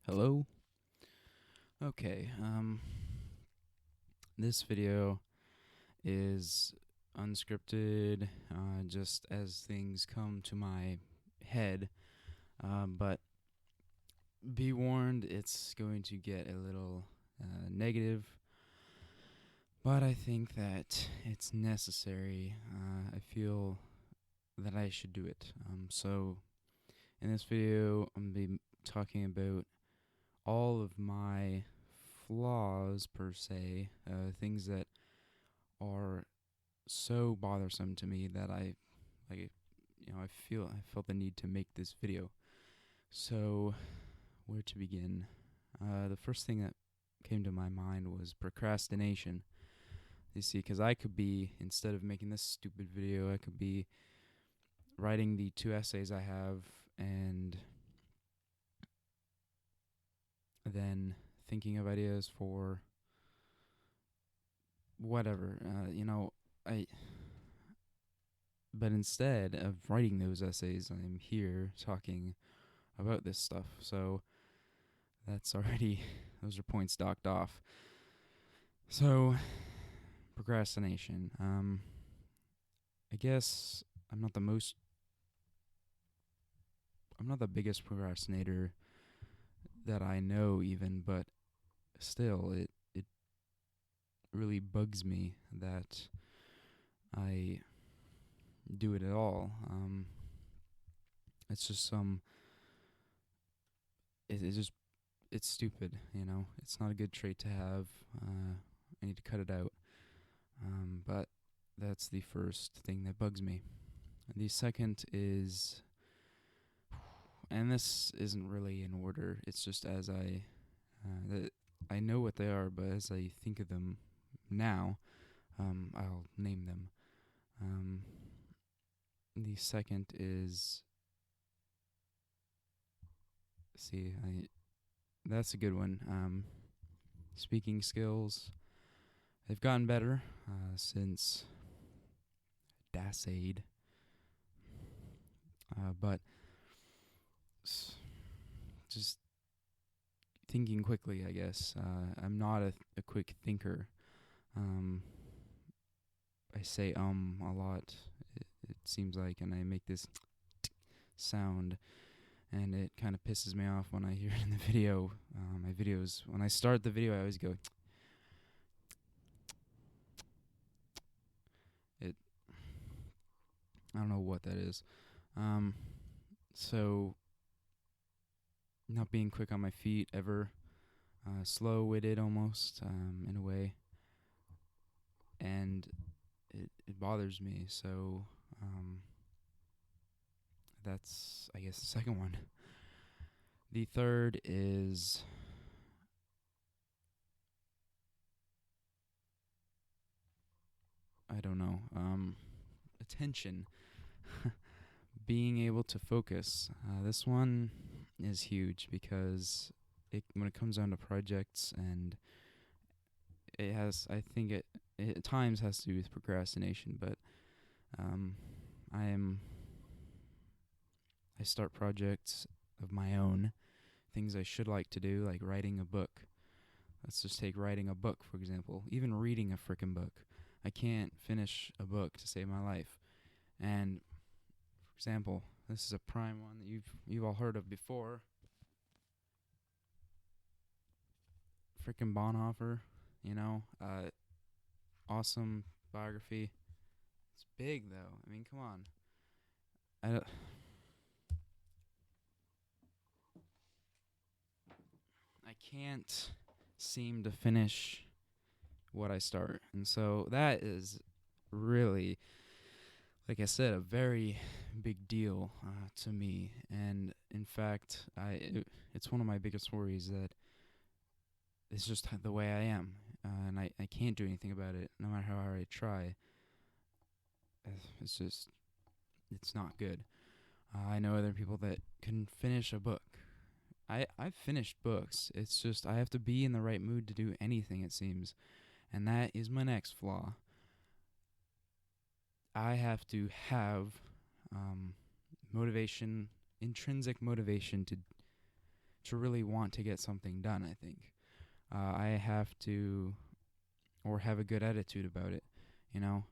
Hello? Okay, this video is unscripted, just as things come to my head, but be warned, it's going to get a little negative, but I think that it's necessary. I feel that I should do it. So, in this video, I'm going to be talking about all of my flaws per se, things that are so bothersome to me that I felt the need to make this video. So, where to begin? The first thing that came to my mind was procrastination. You see, because I could be, instead of making this stupid video, I could be writing the 2 essays I have and then thinking of ideas for whatever. I But instead of writing those essays, I'm here talking about this stuff. So that's already, those are points docked off. So, procrastination. I guess I'm not the biggest procrastinator that I know even, but still, it really bugs me that I do it at all. It's just it's just, it's stupid, It's not a good trait to have. I need to cut it out. But that's the first thing that bugs me. The second is, and this isn't really in order. It's just as I know what they are, but as I think of them now, I'll name them. The second is, see, I that's a good one. Speaking skills. They've gotten better since Dasaid, but just thinking quickly, I guess. I'm not a quick thinker. Um, I say a lot. It seems like, and I make this sound, and it kind of pisses me off when I hear it in the video. My videos, when I start the video, I always go. It. I don't know what that is. So not being quick on my feet ever, slow-witted almost, in a way, and it bothers me. So that's, I guess, the second one. The third is, I don't know, attention. Being able to focus. This one is huge because when it comes down to projects, and it has, I think it at times has to do with procrastination, but um, I am I start projects of my own, things I should like to do, like writing a book. Let's just take writing a book, for example. Even reading a frickin' book. I can't finish a book to save my life. And, for example, this is a prime one that you've all heard of before. Frickin' Bonhoeffer, awesome biography. It's big, though. I mean, come on. I, I can't seem to finish what I start. And so that is really, like I said, a very big deal to me. And in fact, it's one of my biggest worries that it's just the way I am. And I can't do anything about it, no matter how hard I try. It's not good. I know other people that can finish a book. I've finished books. It's just I have to be in the right mood to do anything, it seems. And that is my next flaw. I have to have motivation, intrinsic motivation to really want to get something done. I think I have to, or have a good attitude about it. You know,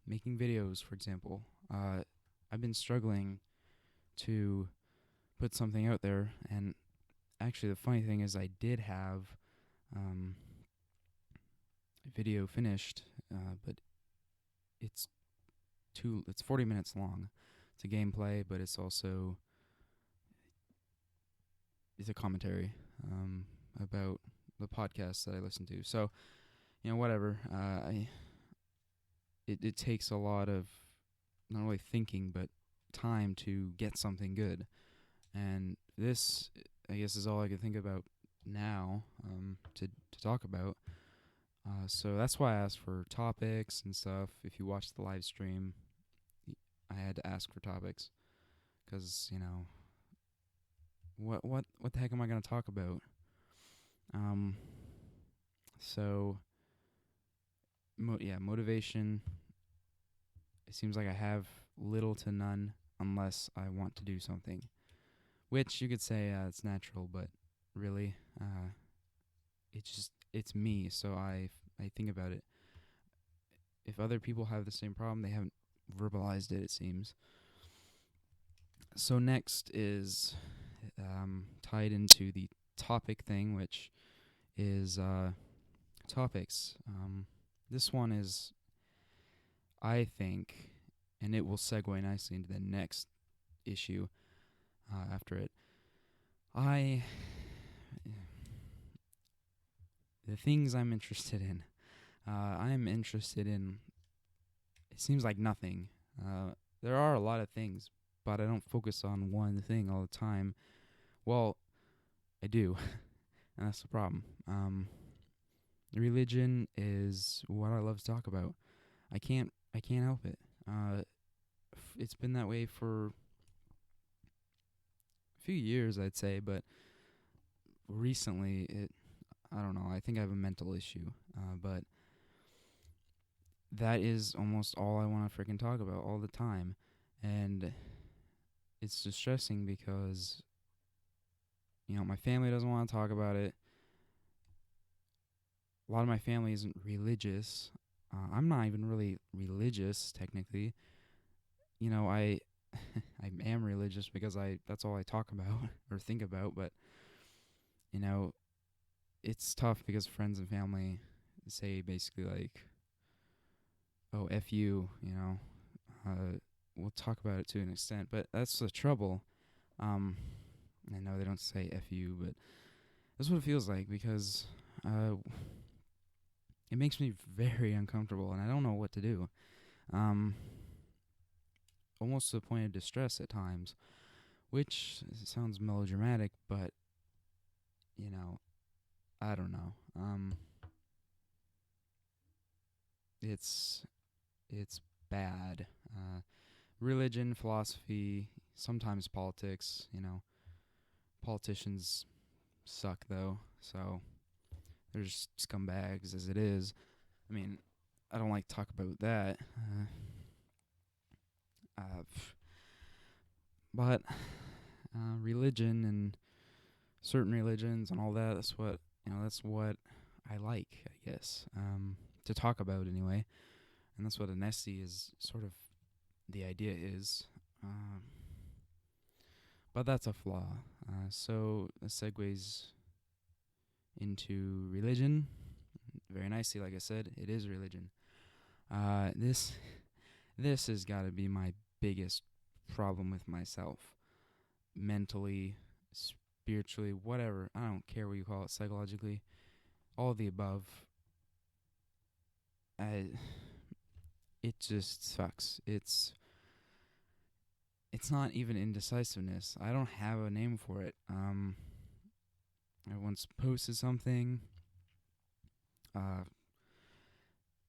making videos, for example. I've been struggling to put something out there, and actually, the funny thing is, I did have um, a video finished, but it's it's 40 minutes long. It's a gameplay, but it's also it's a commentary about the podcast that I listen to. So, whatever. It takes a lot of not only thinking but time to get something good, and this, I guess, is all I can think about now to talk about. So that's why I asked for topics and stuff. If you watched the live stream, I had to ask for topics because what the heck am I gonna talk about? Um, so motivation. It seems like I have little to none unless I want to do something, which you could say it's natural, but really, it's me. So I think about it. If other people have the same problem, they haven't verbalized it. It seems. So next is tied into the topic thing, which is topics. This one is, I think, and it will segue nicely into the next issue after it. The things I'm interested in. I'm interested in, it seems like nothing. There are a lot of things, but I don't focus on one thing all the time. Well, I do, and that's the problem. Religion is what I love to talk about. I can't help it. It's been that way for a few years, I'd say, but recently I don't know. I think I have a mental issue, but that is almost all I want to freaking talk about all the time, and it's distressing because my family doesn't want to talk about it. A lot of my family isn't religious. I'm not even really religious technically. I I am religious because that's all I talk about or think about, but it's tough because friends and family say basically like, "Oh, F you," we'll talk about it to an extent, but that's the trouble. I know they don't say F you, but that's what it feels like because it makes me very uncomfortable and I don't know what to do. Almost to the point of distress at times, which sounds melodramatic, but I don't know. It's bad. Religion, philosophy, sometimes politics. Politicians suck though, so they're just scumbags as it is. I mean, I don't like to talk about that. But religion and certain religions and all that, that's what I like, I guess, to talk about anyway. And that's what honesty is, sort of the idea is. But that's a flaw. So it segues into religion very nicely. Like I said, it is religion. This has got to be my biggest problem with myself, mentally, spiritually, whatever. I don't care what you call it, psychologically, all of the above. It just sucks. It's not even indecisiveness. I don't have a name for it. I once posted something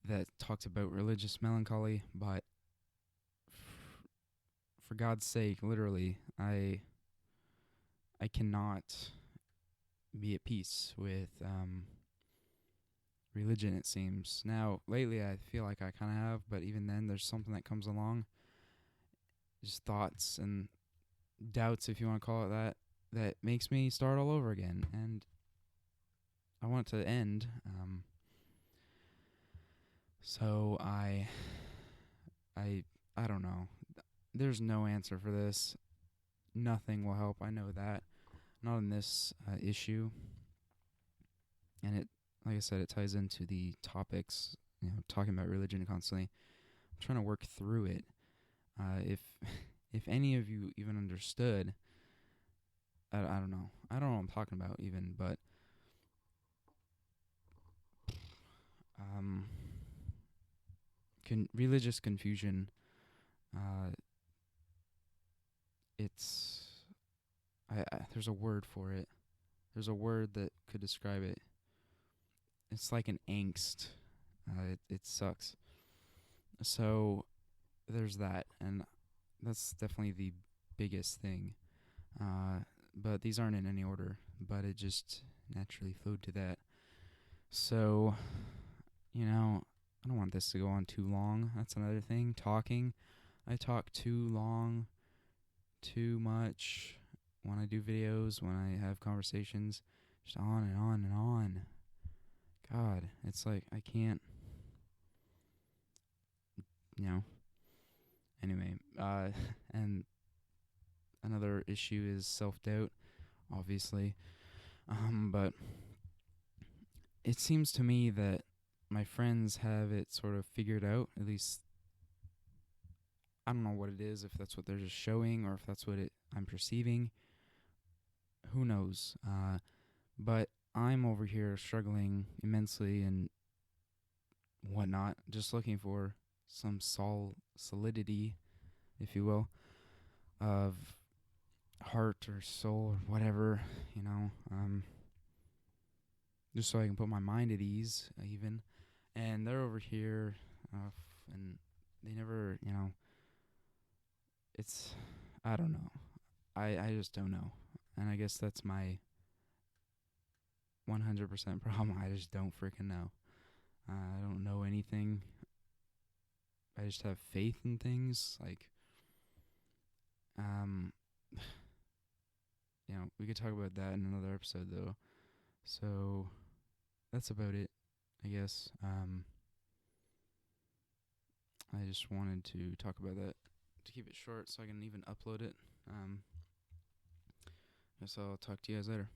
that talked about religious melancholy, but for God's sake, literally, I cannot be at peace with religion, it seems. Now, lately, I feel like I kind of have, but even then, there's something that comes along, just thoughts and doubts, if you want to call it that makes me start all over again, and I want it to end. So I I don't know. There's no answer for this. Nothing will help. I know that. Not in this issue. And it, like I said, it ties into the topics. Talking about religion constantly. I'm trying to work through it. If if any of you even understood, I don't know. I don't know what I'm talking about even, but um, religious confusion. Uh, it's there's a word for it. There's a word that could describe it. It's like an angst. It sucks. So there's that, and that's definitely the biggest thing. But these aren't in any order, but it just naturally flowed to that. So, I don't want this to go on too long. That's another thing. Talking. I talk too long, too much when I do videos, when I have conversations, just on and on and on. God, it's like I can't, you know. Anyway, and another issue is self-doubt, obviously. But it seems to me that my friends have it sort of figured out. At least I don't know what it is, if that's what they're just showing or if that's what I'm perceiving. Who knows? But I'm over here struggling immensely and whatnot, just looking for some solidity, if you will, of heart or soul or whatever, just so I can put my mind at ease, even. And they're over here, and they never, it's, I don't know. I just don't know. And I guess that's my 100% problem. I just don't freaking know. I don't know anything. I just have faith in things. Like, we could talk about that in another episode, though. So that's about it, I guess. I just wanted to talk about that to keep it short so I can even upload it. Guess I'll talk to you guys later.